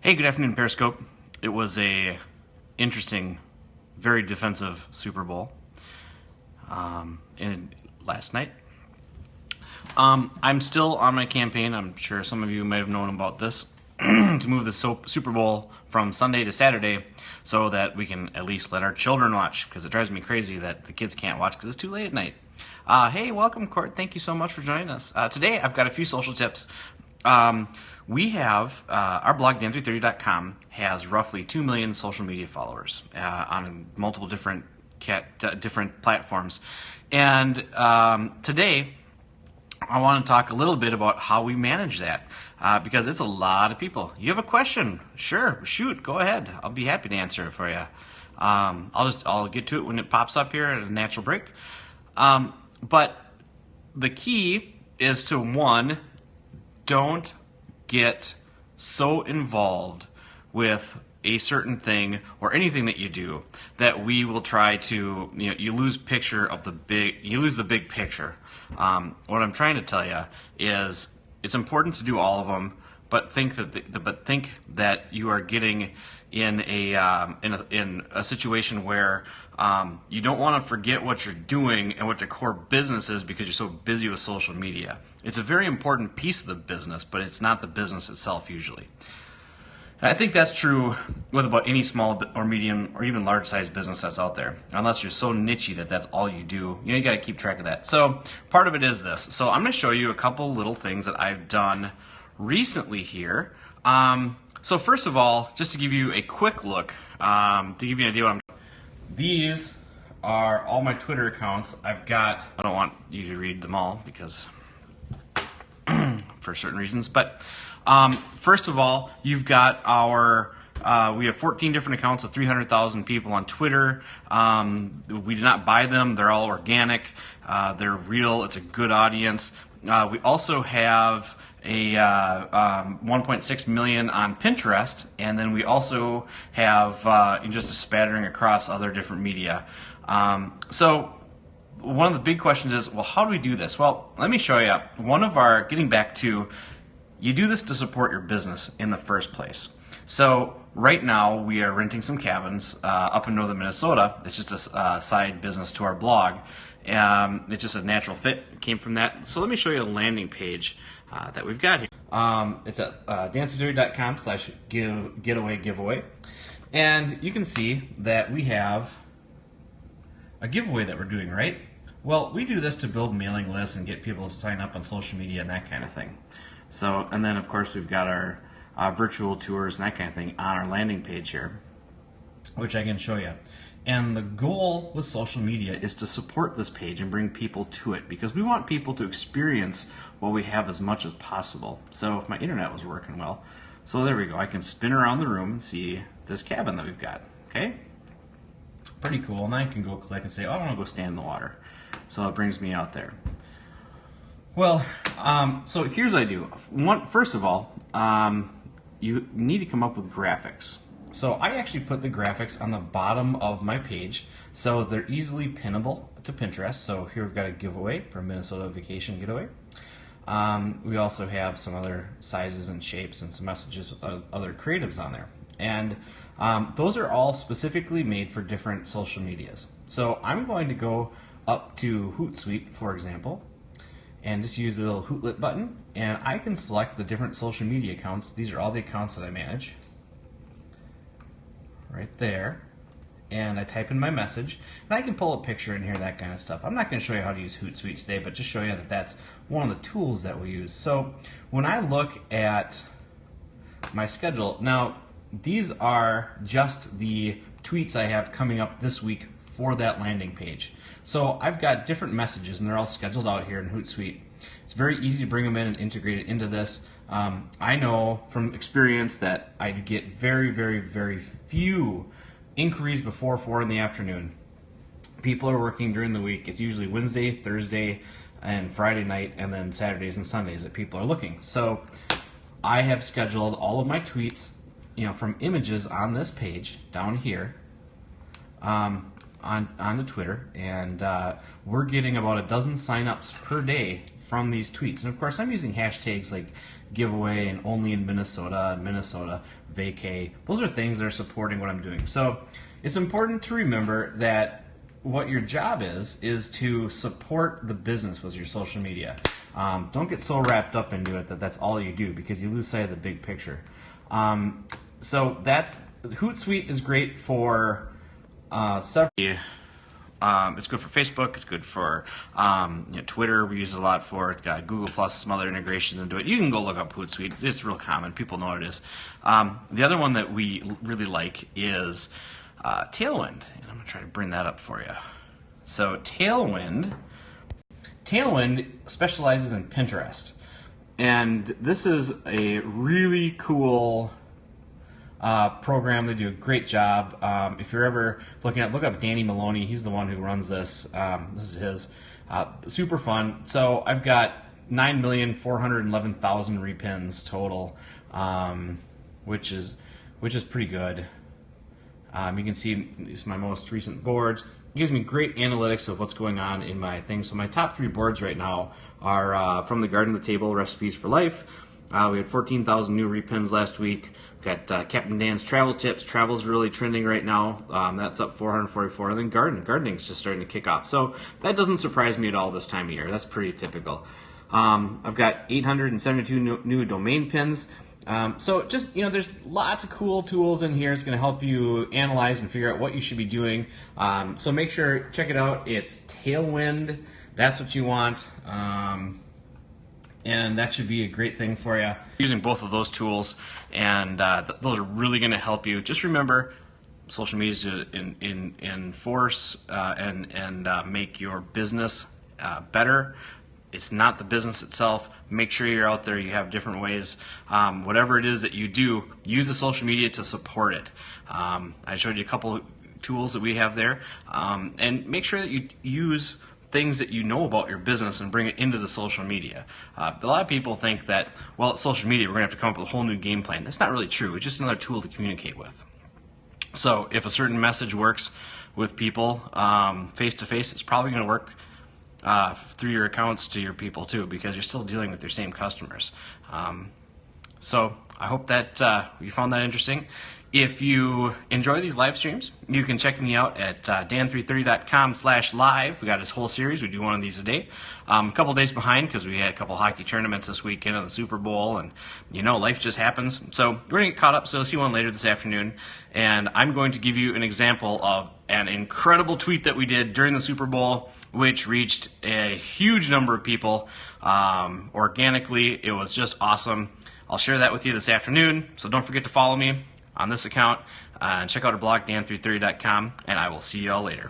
Hey, good afternoon, Periscope. It was a interesting, very defensive Super Bowl last night. I'm still on my campaign. I'm sure some of you might have known about this to move the Super Bowl from Sunday to Saturday so that we can at least let our children watch, because it drives me crazy that the kids can't watch because it's too late at night. Hey, welcome, Court. Thank you so much for joining us. Today, I've got a few social tips. We have our blog, dan330.com, has roughly 2 million social media followers on multiple different platforms. And today, I want to talk a little bit about how we manage that because it's a lot of people. You have a question? Sure, shoot, go ahead. I'll be happy to answer it for you. I'll get to it when it pops up here at a natural break. But the key is to, one, don't get so involved with a certain thing or anything that you do that we will try to, you lose the big picture. What I'm trying to tell you is it's important to do all of them, but think that you are getting in a situation where you don't want to forget what you're doing and what the core business is because you're so busy with social media. It's a very important piece of the business, but it's not the business itself usually. And I think that's true with about any small or medium or even large size business that's out there. Unless you're so niche-y that that's all you do, you got to keep track of that. So part of it is this. So I'm going to show you a couple little things that I've done recently here. So first of all, just to give you a quick look, to give you an idea what I'm doing. These are all my Twitter accounts. I don't want you to read them all because for certain reasons, but first of all, you've got we have 14 different accounts of 300,000 people on Twitter. We did not buy them. They're all organic. They're real. It's a good audience. We also have a 1.6 million on Pinterest, and then we also have just a spattering across other different media. So one of the big questions is, well, how do we do this? Well, let me show you. Getting back to, you do this to support your business in the first place. So right now we are renting some cabins up in northern Minnesota. It's just a side business to our blog. It's just a natural fit. It came from that. So let me show you a landing page that we've got here. It's at dan330.com/getaway giveaway. And you can see that we have a giveaway that we're doing, right? Well, we do this to build mailing lists and get people to sign up on social media and that kind of thing. So, and then of course we've got our virtual tours and that kind of thing on our landing page here, which I can show you. And the goal with social media is to support this page and bring people to it, because we want people to experience what we have as much as possible. So if my internet was working well, so there we go. I can spin around the room and see this cabin that we've got, okay? Pretty cool. And I can go click and say, oh, I want to go stand in the water. So it brings me out there. Well, so here's what I do. First of all, you need to come up with graphics. So I actually put the graphics on the bottom of my page so they're easily pinnable to Pinterest. So here we've got a giveaway for Minnesota Vacation Getaway. We also have some other sizes and shapes and some messages with other creatives on there. And those are all specifically made for different social medias. So I'm going to go up to Hootsuite, for example, and just use the little Hootlit button, and I can select the different social media accounts. These are all the accounts that I manage. Right there. And I type in my message, and I can pull a picture in here, that kind of stuff. I'm not going to show you how to use Hootsuite today, but just show you that that's one of the tools that we use. So when I look at my schedule, now these are just the tweets I have coming up this week for that landing page. So I've got different messages, and they're all scheduled out here in Hootsuite. It's very easy to bring them in and integrate it into this. I know from experience that I get very, very, very few inquiries before 4 in the afternoon. People are working during the week. It's usually Wednesday, Thursday, and Friday night, and then Saturdays and Sundays that people are looking. So I have scheduled all of my tweets, from images on this page down here, onto Twitter, and we're getting about a dozen signups per day from these tweets. And of course, I'm using hashtags like giveaway and only in Minnesota vacay. Those are things that are supporting what I'm doing. So it's important to remember that what your job is to support the business with your social media. Don't get so wrapped up into it that that's all you do, because you lose sight of the big picture. So Hootsuite is great for several. It's good for Facebook. It's good for Twitter. We use it a lot for. It's got Google Plus, some other integrations into it. You can go look up Hootsuite. It's real common. People know what it is. The other one that we really like is Tailwind. And I'm going to try to bring that up for you. So Tailwind specializes in Pinterest. And this is a really cool program. They do a great job. If you're ever look up Danny Maloney. He's the one who runs this. This is his. Super fun. So I've got 9,411,000 repins total, which is pretty good. You can see these are my most recent boards. It gives me great analytics of what's going on in my thing. So my top 3 boards right now are from the Garden to the Table Recipes for Life. We had 14,000 new repins last week. Got Captain Dan's Travel Tips. Travel's really trending right now. That's up 444. And then gardening's just starting to kick off. So that doesn't surprise me at all this time of year. That's pretty typical. I've got 872 new domain pins. So just, there's lots of cool tools in here. It's going to help you analyze and figure out what you should be doing. So make sure, check it out. It's Tailwind. That's what you want. And that should be a great thing for you. Using both of those tools, and those are really going to help you. Just remember, social media is to enforce and make your business better. It's not the business itself. Make sure you're out there. You have different ways. Whatever it is that you do, use the social media to support it. I showed you a couple of tools that we have there, and make sure that you use things that you know about your business and bring it into the social media. A lot of people think that, well, it's social media, we're going to have to come up with a whole new game plan. That's not really true. It's just another tool to communicate with. So if a certain message works with people face-to-face, it's probably going to work through your accounts to your people too, because you're still dealing with your same customers. So I hope that you found that interesting. If you enjoy these live streams, you can check me out at dan330.com/live. We got this whole series. We do one of these a day. A couple days behind because we had a couple hockey tournaments this weekend and the Super Bowl, and life just happens. So we're going to get caught up, so I'll see one later this afternoon. And I'm going to give you an example of an incredible tweet that we did during the Super Bowl, which reached a huge number of people organically. It was just awesome. I'll share that with you this afternoon, so don't forget to follow me on this account and check out our blog, dan330.com, and I will see you all later.